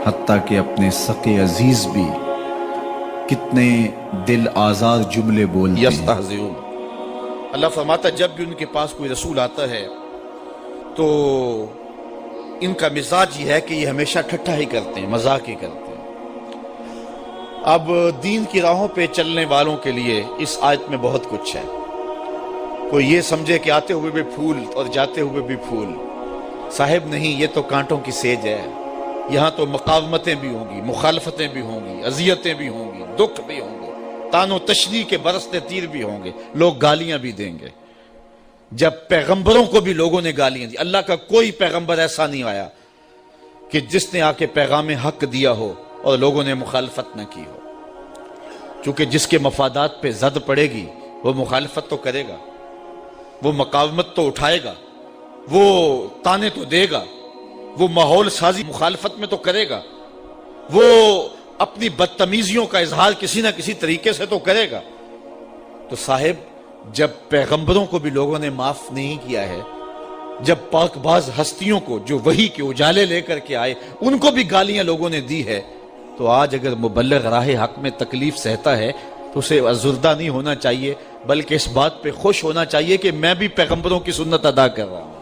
حتیٰ کہ اپنے سقے عزیز بھی کتنے دل آزار جملے بولتے ہیں۔ یستہزئون، اللہ فرماتا ہے جب بھی ان کے پاس کوئی رسول آتا ہے تو ان کا مزاج یہ ہے کہ یہ ہمیشہ ٹھٹھا ہی کرتے ہیں، مذاق ہی کرتے ہیں۔ اب دین کی راہوں پہ چلنے والوں کے لیے اس آیت میں بہت کچھ ہے۔ کوئی یہ سمجھے کہ آتے ہوئے بھی پھول اور جاتے ہوئے بھی پھول، صاحب نہیں، یہ تو کانٹوں کی سیج ہے۔ یہاں تو مقاومتیں بھی ہوں گی، مخالفتیں بھی ہوں گی، اذیتیں بھی ہوں گی، دکھ بھی ہوں گے، تان و تشنیع کے برستے تیر بھی ہوں گے، لوگ گالیاں بھی دیں گے۔ جب پیغمبروں کو بھی لوگوں نے گالیاں دی، اللہ کا کوئی پیغمبر ایسا نہیں آیا کہ جس نے آ کے پیغام حق دیا ہو اور لوگوں نے مخالفت نہ کی ہو، چونکہ جس کے مفادات پہ زد پڑے گی وہ مخالفت تو کرے گا، وہ مقاومت تو اٹھائے گا، وہ تانے تو دے گا، وہ ماحول سازی مخالفت میں تو کرے گا، وہ اپنی بدتمیزیوں کا اظہار کسی نہ کسی طریقے سے تو کرے گا۔ تو صاحب جب پیغمبروں کو بھی لوگوں نے معاف نہیں کیا ہے، جب پاک باز ہستیوں کو جو وحی کے اجالے لے کر کے آئے ان کو بھی گالیاں لوگوں نے دی ہے، تو آج اگر مبلغ راہ حق میں تکلیف سہتا ہے تو اسے ازردہ نہیں ہونا چاہیے، بلکہ اس بات پہ خوش ہونا چاہیے کہ میں بھی پیغمبروں کی سنت ادا کر رہا ہوں۔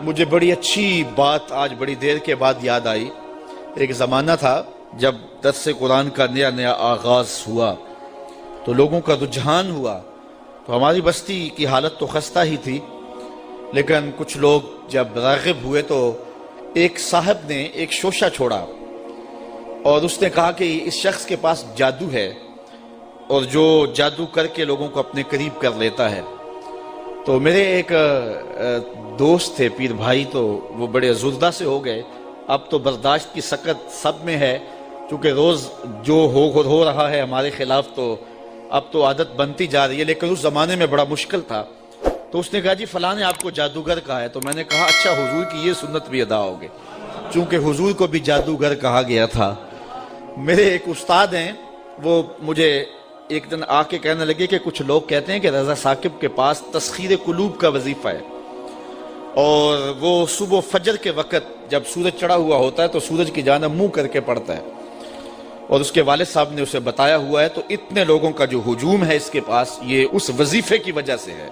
مجھے بڑی اچھی بات آج بڑی دیر کے بعد یاد آئی۔ ایک زمانہ تھا جب درس قرآن کا نیا آغاز ہوا تو لوگوں کا رجحان ہوا، تو ہماری بستی کی حالت تو خستہ ہی تھی، لیکن کچھ لوگ جب راغب ہوئے تو ایک صاحب نے ایک شوشہ چھوڑا اور اس نے کہا کہ اس شخص کے پاس جادو ہے اور جو جادو کر کے لوگوں کو اپنے قریب کر لیتا ہے۔ تو میرے ایک دوست تھے پیر بھائی، تو وہ بڑے ازردہ سے ہو گئے۔ اب تو برداشت کی سکت سب میں ہے، چونکہ روز جو ہو رہا ہے ہمارے خلاف تو اب تو عادت بنتی جا رہی ہے، لیکن اس زمانے میں بڑا مشکل تھا۔ تو اس نے کہا جی فلاں نے آپ کو جادوگر کہا ہے۔ تو میں نے کہا اچھا، حضور کی یہ سنت بھی ادا ہوگی، چونکہ حضور کو بھی جادوگر کہا گیا تھا۔ میرے ایک استاد ہیں، وہ مجھے ایک دن آ کے کہنے لگے کہ کچھ لوگ کہتے ہیں کہ رضا ثاقب کے پاس تسخیر قلوب کا وظیفہ ہے، اور وہ صبح فجر کے وقت جب سورج چڑھا ہوا ہوتا ہے تو سورج کی جانب منہ کر کے پڑھتا ہے، اور اس کے والد صاحب نے اسے بتایا ہوا ہے، تو اتنے لوگوں کا جو ہجوم ہے اس کے پاس یہ اس وظیفے کی وجہ سے ہے۔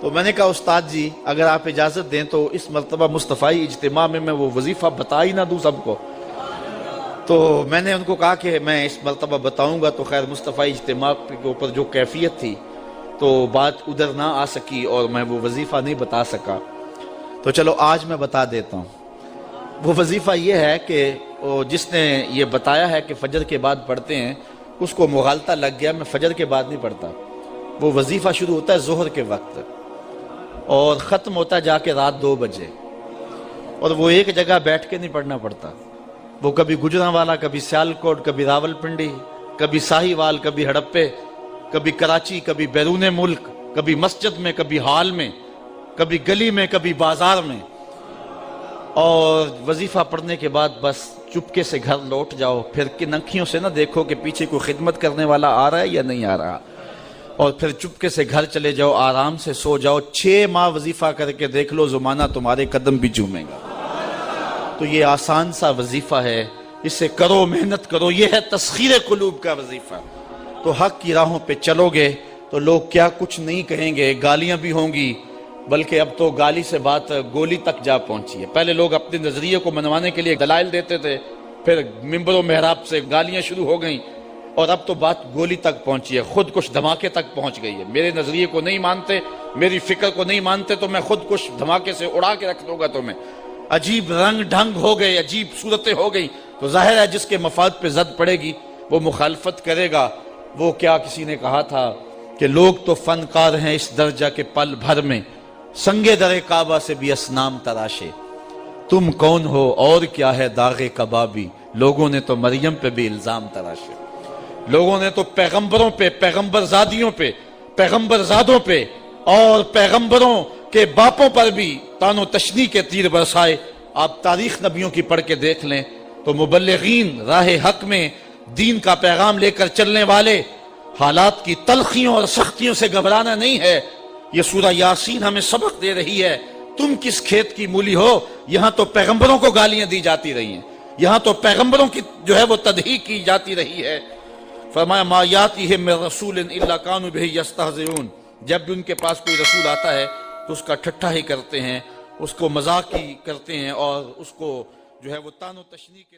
تو میں نے کہا استاد جی اگر آپ اجازت دیں تو اس مرتبہ مصطفی اجتماع میں وہ وظیفہ بتا ہی نہ دوں سب کو۔ تو میں نے ان کو کہا کہ میں اس مرتبہ بتاؤں گا، تو خیر مصطفی اجتماع کے اوپر جو کیفیت تھی تو بات ادھر نہ آ سکی اور میں وہ وظیفہ نہیں بتا سکا۔ تو چلو آج میں بتا دیتا ہوں۔ وہ وظیفہ یہ ہے کہ جس نے یہ بتایا ہے کہ فجر کے بعد پڑھتے ہیں، اس کو مغالطہ لگ گیا، میں فجر کے بعد نہیں پڑھتا۔ وہ وظیفہ شروع ہوتا ہے ظہر کے وقت اور ختم ہوتا ہے جا کے رات 2 بجے، اور وہ ایک جگہ بیٹھ کے نہیں پڑھنا پڑتا۔ وہ کبھی گجرانوالا، کبھی سیالکوٹ، کبھی راول پنڈی، کبھی ساہیوال، کبھی ہڑپے، کبھی کراچی، کبھی بیرون ملک، کبھی مسجد میں، کبھی ہال میں، کبھی گلی میں، کبھی بازار میں۔ اور وظیفہ پڑھنے کے بعد بس چپکے سے گھر لوٹ جاؤ، پھر کن انکھیوں سے نہ دیکھو کہ پیچھے کوئی خدمت کرنے والا آ رہا ہے یا نہیں آ رہا، اور پھر چپکے سے گھر چلے جاؤ، آرام سے سو جاؤ۔ 6 ماہ وظیفہ کر کے دیکھ لو، زمانہ تمہارے قدم بھی چومے گا۔ تو یہ آسان سا وظیفہ ہے، اسے کرو، محنت کرو، یہ ہے تسخیر قلوب کا وظیفہ۔ تو حق کی راہوں پہ چلو گے تو لوگ کیا کچھ نہیں کہیں گے، گالیاں بھی ہوں گی، بلکہ اب تو گالی سے بات گولی تک جا پہنچی ہے۔ پہلے لوگ اپنے نظریے کو منوانے کے لیے دلائل دیتے تھے، پھر ممبر و محراب سے گالیاں شروع ہو گئیں، اور اب تو بات گولی تک پہنچی ہے، خود کش دھماکے تک پہنچ گئی ہے۔ میرے نظریے کو نہیں مانتے، میری فکر کو نہیں مانتے تو میں خود کش دھماکے سے اڑا کے رکھ دوں گا تمہیں۔ عجیب رنگ ڈھنگ ہو گئے، عجیب صورتیں ہو گئی، تو ظاہر ہے جس کے مفاد پہ زد پڑے گی وہ مخالفت کرے گا۔ وہ کیا کسی نے کہا تھا کہ لوگ تو فنکار ہیں اس درجہ کے پل بھر میں، سنگے در کعبہ سے بھی اسنام تراشے۔ تم کون ہو اور کیا ہے داغ کبابی، لوگوں نے تو مریم پہ بھی الزام تراشے۔ لوگوں نے تو پیغمبروں پہ، پیغمبر زادیوں پہ، پیغمبر زادوں پہ اور پیغمبروں کے باپوں پر بھی تان و تشنیع کے تیر برسائے۔ آپ تاریخ نبیوں کی پڑھ کے دیکھ لیں تو مبلغین راہ حق میں دین کا پیغام لے کر چلنے والے، حالات کی تلخیوں اور سختیوں سے گھبرانا نہیں ہے۔ یہ سورہ یاسین ہمیں سبق دے رہی ہے، تم کس کھیت کی مولی ہو، یہاں تو پیغمبروں کو گالیاں دی جاتی رہی ہیں، یہاں تو پیغمبروں کی جو ہے وہ تدحیق کی جاتی رہی ہے. فرمایا ما یاتیہم من رسول الا کانوا بہ یستہزئون، جب بھی ان کے پاس کوئی رسول آتا ہے تو اس کا ٹھٹھا ہی کرتے ہیں، اس کو مذاق ہی کرتے ہیں، اور اس کو جو ہے وہ طعن و تشنیع کے